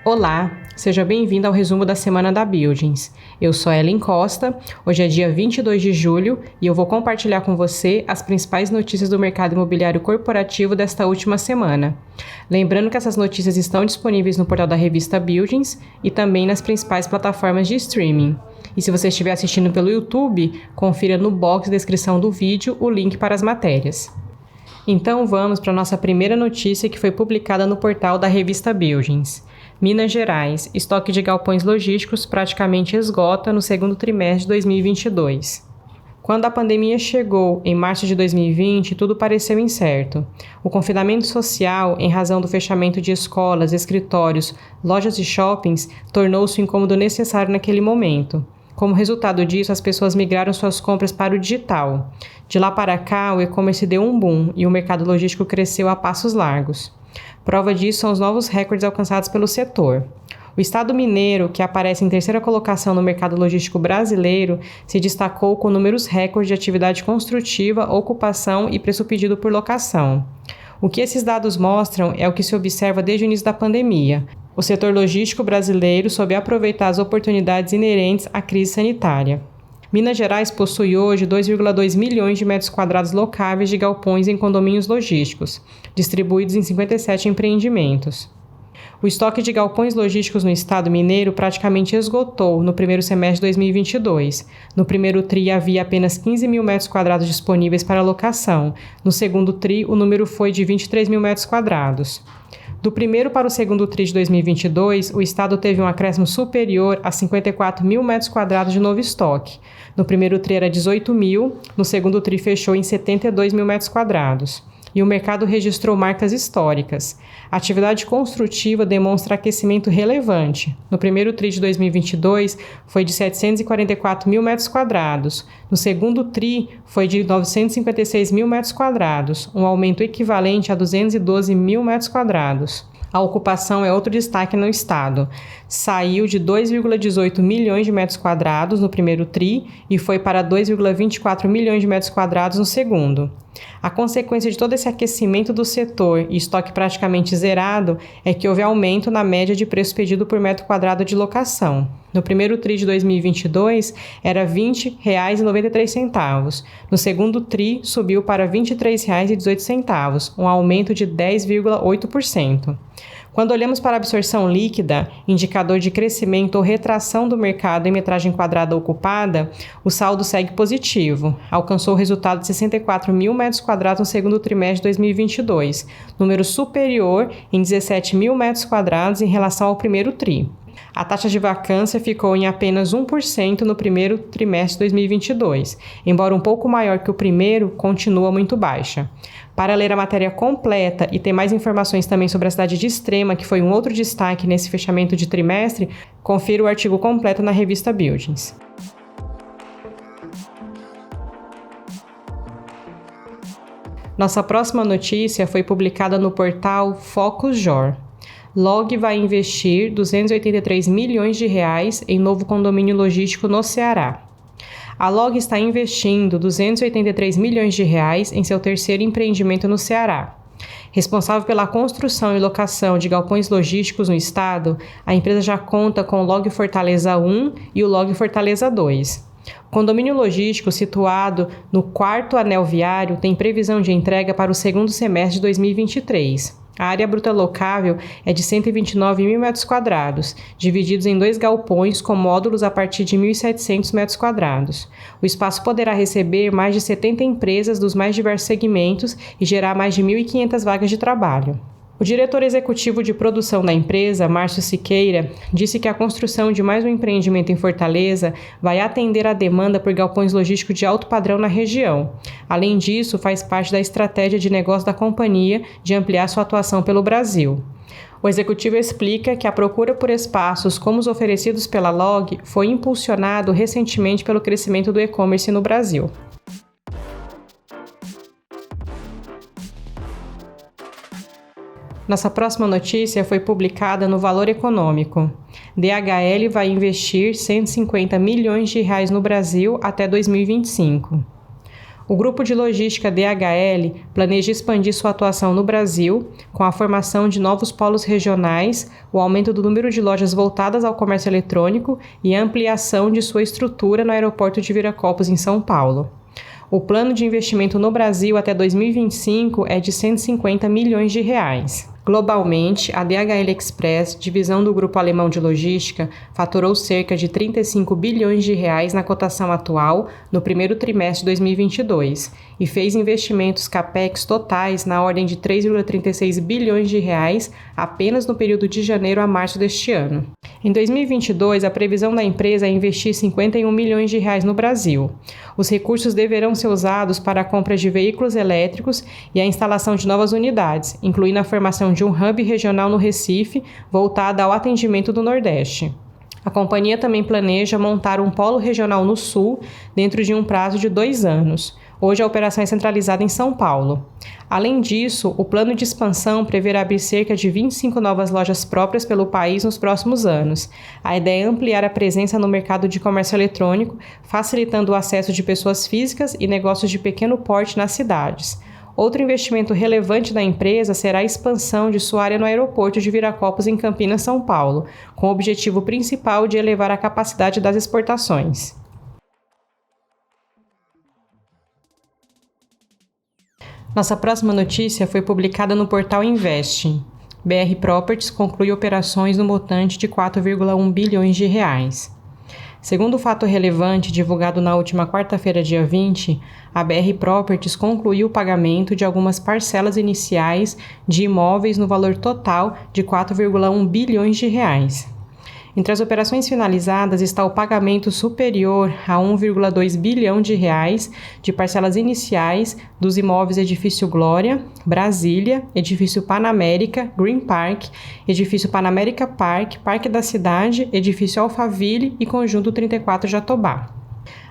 Olá, seja bem-vindo ao resumo da semana da Buildings. Eu sou Ellen Costa, hoje é dia 22 de julho e eu vou compartilhar com você as principais notícias do mercado imobiliário corporativo desta última semana. Lembrando que essas notícias estão disponíveis no portal da revista Buildings e também nas principais plataformas de streaming. E se você estiver assistindo pelo YouTube, confira no box de descrição do vídeo o link para as matérias. Então vamos para a nossa primeira notícia que foi publicada no portal da revista Buildings. Minas Gerais, estoque de galpões logísticos praticamente esgota no segundo trimestre de 2022. Quando a pandemia chegou, em março de 2020, tudo pareceu incerto. O confinamento social, em razão do fechamento de escolas, escritórios, lojas e shoppings, tornou-se um incômodo necessário naquele momento. Como resultado disso, as pessoas migraram suas compras para o digital. De lá para cá, o e-commerce deu um boom e o mercado logístico cresceu a passos largos. Prova disso são os novos recordes alcançados pelo setor. O estado mineiro, que aparece em terceira colocação no mercado logístico brasileiro, se destacou com números recordes de atividade construtiva, ocupação e preço pedido por locação. O que esses dados mostram é o que se observa desde o início da pandemia. O setor logístico brasileiro soube aproveitar as oportunidades inerentes à crise sanitária. Minas Gerais possui hoje 2,2 milhões de metros quadrados locáveis de galpões em condomínios logísticos, distribuídos em 57 empreendimentos. O estoque de galpões logísticos no estado mineiro praticamente esgotou no primeiro semestre de 2022. No primeiro TRI havia apenas 15 mil metros quadrados disponíveis para locação. No segundo TRI, o número foi de 23 mil metros quadrados. Do primeiro para o segundo TRI de 2022, o estado teve um acréscimo superior a 54 mil metros quadrados de novo estoque. No primeiro TRI era 18 mil, no segundo TRI fechou em 72 mil metros quadrados. E o mercado registrou marcas históricas. A atividade construtiva demonstra aquecimento relevante. No primeiro TRI de 2022, foi de 744 mil metros quadrados. No segundo TRI, foi de 956 mil metros quadrados, um aumento equivalente a 212 mil metros quadrados. A ocupação é outro destaque no estado. Saiu de 2,18 milhões de metros quadrados no primeiro TRI e foi para 2,24 milhões de metros quadrados no segundo. A consequência de todo esse aquecimento do setor e estoque praticamente zerado é que houve aumento na média de preço pedido por metro quadrado de locação. No primeiro TRI de 2022, era R$ 20,93. No segundo TRI, subiu para R$ 23,18, um aumento de 10,8%. Quando olhamos para a absorção líquida, indicador de crescimento ou retração do mercado em metragem quadrada ocupada, o saldo segue positivo. Alcançou o resultado de 64 mil metros quadrados no segundo trimestre de 2022, número superior em 17 mil metros quadrados em relação ao primeiro TRI. A taxa de vacância ficou em apenas 1% no primeiro trimestre de 2022, embora um pouco maior que o primeiro, continua muito baixa. Para ler a matéria completa e ter mais informações também sobre a cidade de Extrema, que foi um outro destaque nesse fechamento de trimestre, confira o artigo completo na revista Buildings. Nossa próxima notícia foi publicada no portal Focus.jor. LOG vai investir 283 milhões de reais em novo condomínio logístico no Ceará. A LOG está investindo 283 milhões de reais em seu terceiro empreendimento no Ceará. Responsável pela construção e locação de galpões logísticos no estado, a empresa já conta com o LOG Fortaleza 1 e o LOG Fortaleza 2. O condomínio logístico, situado no 4º anel viário, tem previsão de entrega para o segundo semestre de 2023. A área bruta locável é de 129 mil metros quadrados, divididos em 2 galpões com módulos a partir de 1.700 metros quadrados. O espaço poderá receber mais de 70 empresas dos mais diversos segmentos e gerar mais de 1.500 vagas de trabalho. O diretor executivo de produção da empresa, Márcio Siqueira, disse que a construção de mais um empreendimento em Fortaleza vai atender à demanda por galpões logísticos de alto padrão na região. Além disso, faz parte da estratégia de negócio da companhia de ampliar sua atuação pelo Brasil. O executivo explica que a procura por espaços como os oferecidos pela LOG foi impulsionado recentemente pelo crescimento do e-commerce no Brasil. Nossa próxima notícia foi publicada no Valor Econômico. DHL vai investir 150 milhões de reais no Brasil até 2025. O grupo de logística DHL planeja expandir sua atuação no Brasil, com a formação de novos polos regionais, o aumento do número de lojas voltadas ao comércio eletrônico e a ampliação de sua estrutura no aeroporto de Viracopos, em São Paulo. O plano de investimento no Brasil até 2025 é de 150 milhões de reais. Globalmente, a DHL Express, divisão do grupo alemão de logística, faturou cerca de 35 bilhões de reais na cotação atual no primeiro trimestre de 2022 e fez investimentos capex totais na ordem de 3,36 bilhões de reais apenas no período de janeiro a março deste ano. Em 2022, a previsão da empresa é investir 51 milhões de reais no Brasil. Os recursos deverão ser usados para a compra de veículos elétricos e a instalação de novas unidades, incluindo a formação de um hub regional no Recife, voltada ao atendimento do Nordeste. A companhia também planeja montar um polo regional no Sul dentro de um prazo de 2 anos. Hoje a operação é centralizada em São Paulo. Além disso, o plano de expansão prevê abrir cerca de 25 novas lojas próprias pelo país nos próximos anos. A ideia é ampliar a presença no mercado de comércio eletrônico, facilitando o acesso de pessoas físicas e negócios de pequeno porte nas cidades. Outro investimento relevante da empresa será a expansão de sua área no aeroporto de Viracopos, em Campinas, São Paulo, com o objetivo principal de elevar a capacidade das exportações. Nossa próxima notícia foi publicada no portal Investing. BR Properties conclui operações no montante de 4,1 bilhões de reais. Segundo o fato relevante divulgado na última quarta-feira, dia 20, a BR Properties concluiu o pagamento de algumas parcelas iniciais de imóveis no valor total de 4,1 bilhões de reais. Entre as operações finalizadas está o pagamento superior a 1,2 bilhão de reais de parcelas iniciais dos imóveis Edifício Glória, Brasília, Edifício Panamérica, Green Park, Edifício Panamérica Park, Parque da Cidade, Edifício Alphaville e Conjunto 34 Jatobá.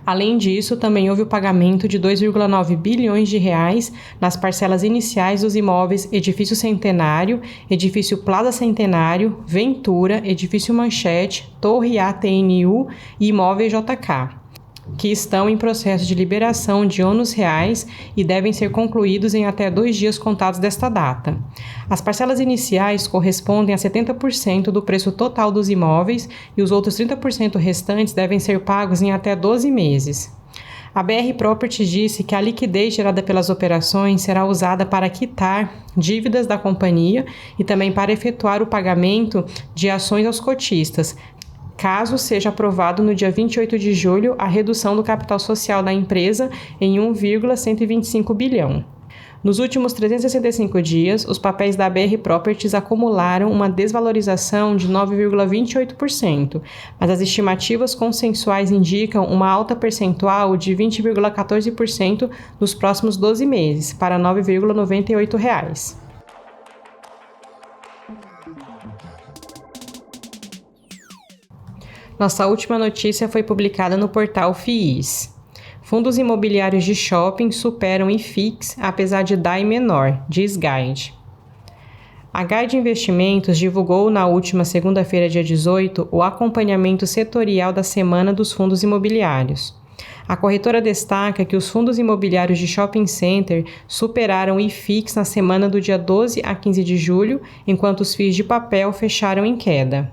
Além disso, também houve o pagamento de 2,9 bilhões de reais nas parcelas iniciais dos imóveis Edifício Centenário, Edifício Plaza Centenário, Ventura, Edifício Manchete, Torre ATNU e Imóveis JK, que estão em processo de liberação de ônus reais e devem ser concluídos em até 2 dias contados desta data. As parcelas iniciais correspondem a 70% do preço total dos imóveis e os outros 30% restantes devem ser pagos em até 12 meses. A BR Properties disse que a liquidez gerada pelas operações será usada para quitar dívidas da companhia e também para efetuar o pagamento de ações aos cotistas, caso seja aprovado no dia 28 de julho a redução do capital social da empresa em 1,125 bilhão. Nos últimos 365 dias, os papéis da BR Properties acumularam uma desvalorização de 9,28%, mas as estimativas consensuais indicam uma alta percentual de 20,14% nos próximos 12 meses, para R$ 9,98. Nossa última notícia foi publicada no portal FIIs. Fundos imobiliários de shopping superam IFIX, apesar de DAI menor, diz Guide. A Guide Investimentos divulgou na última segunda-feira, dia 18, o acompanhamento setorial da Semana dos Fundos Imobiliários. A corretora destaca que os fundos imobiliários de shopping center superaram o IFIX na semana do dia 12 a 15 de julho, enquanto os FIIs de papel fecharam em queda.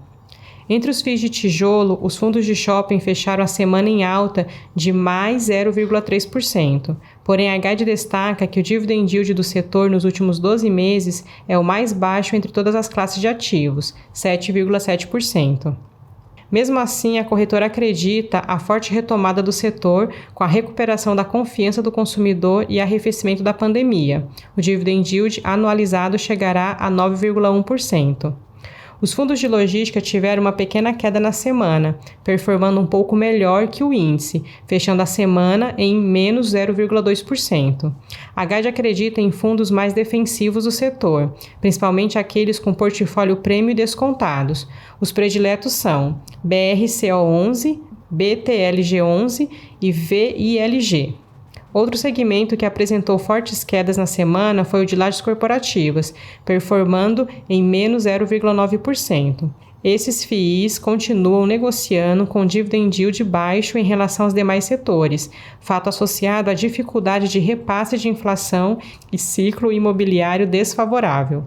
Entre os FIIs de tijolo, os fundos de shopping fecharam a semana em alta de mais 0,3%. Porém, a Guide destaca que o dividend yield do setor nos últimos 12 meses é o mais baixo entre todas as classes de ativos, 7,7%. Mesmo assim, a corretora acredita a forte retomada do setor com a recuperação da confiança do consumidor e arrefecimento da pandemia. O dividend yield anualizado chegará a 9,1%. Os fundos de logística tiveram uma pequena queda na semana, performando um pouco melhor que o índice, fechando a semana em menos 0,2%. A Guide acredita em fundos mais defensivos do setor, principalmente aqueles com portfólio prêmio e descontados. Os prediletos são BRCO11, BTLG11 e VILG. Outro segmento que apresentou fortes quedas na semana foi o de lajes corporativas, performando em menos 0,9%. Esses FIIs continuam negociando com dividend yield baixo em relação aos demais setores, fato associado à dificuldade de repasse de inflação e ciclo imobiliário desfavorável.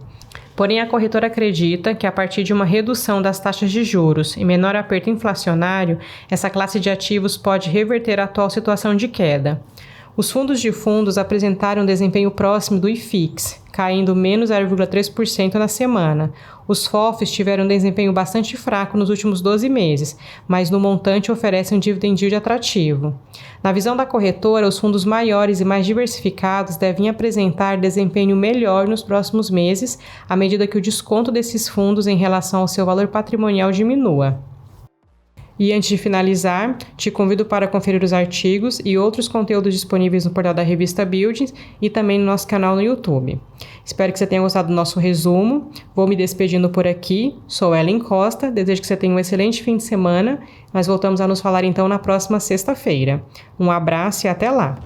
Porém, a corretora acredita que a partir de uma redução das taxas de juros e menor aperto inflacionário, essa classe de ativos pode reverter a atual situação de queda. Os fundos de fundos apresentaram um desempenho próximo do IFIX, caindo menos 0,3% na semana. Os FOFs tiveram um desempenho bastante fraco nos últimos 12 meses, mas no montante oferecem um dividend yield atrativo. Na visão da corretora, os fundos maiores e mais diversificados devem apresentar desempenho melhor nos próximos meses, à medida que o desconto desses fundos em relação ao seu valor patrimonial diminua. E antes de finalizar, te convido para conferir os artigos e outros conteúdos disponíveis no portal da revista Buildings e também no nosso canal no YouTube. Espero que você tenha gostado do nosso resumo. Vou me despedindo por aqui. Sou Ellen Costa, desejo que você tenha um excelente fim de semana. Nós voltamos a nos falar então na próxima sexta-feira. Um abraço e até lá!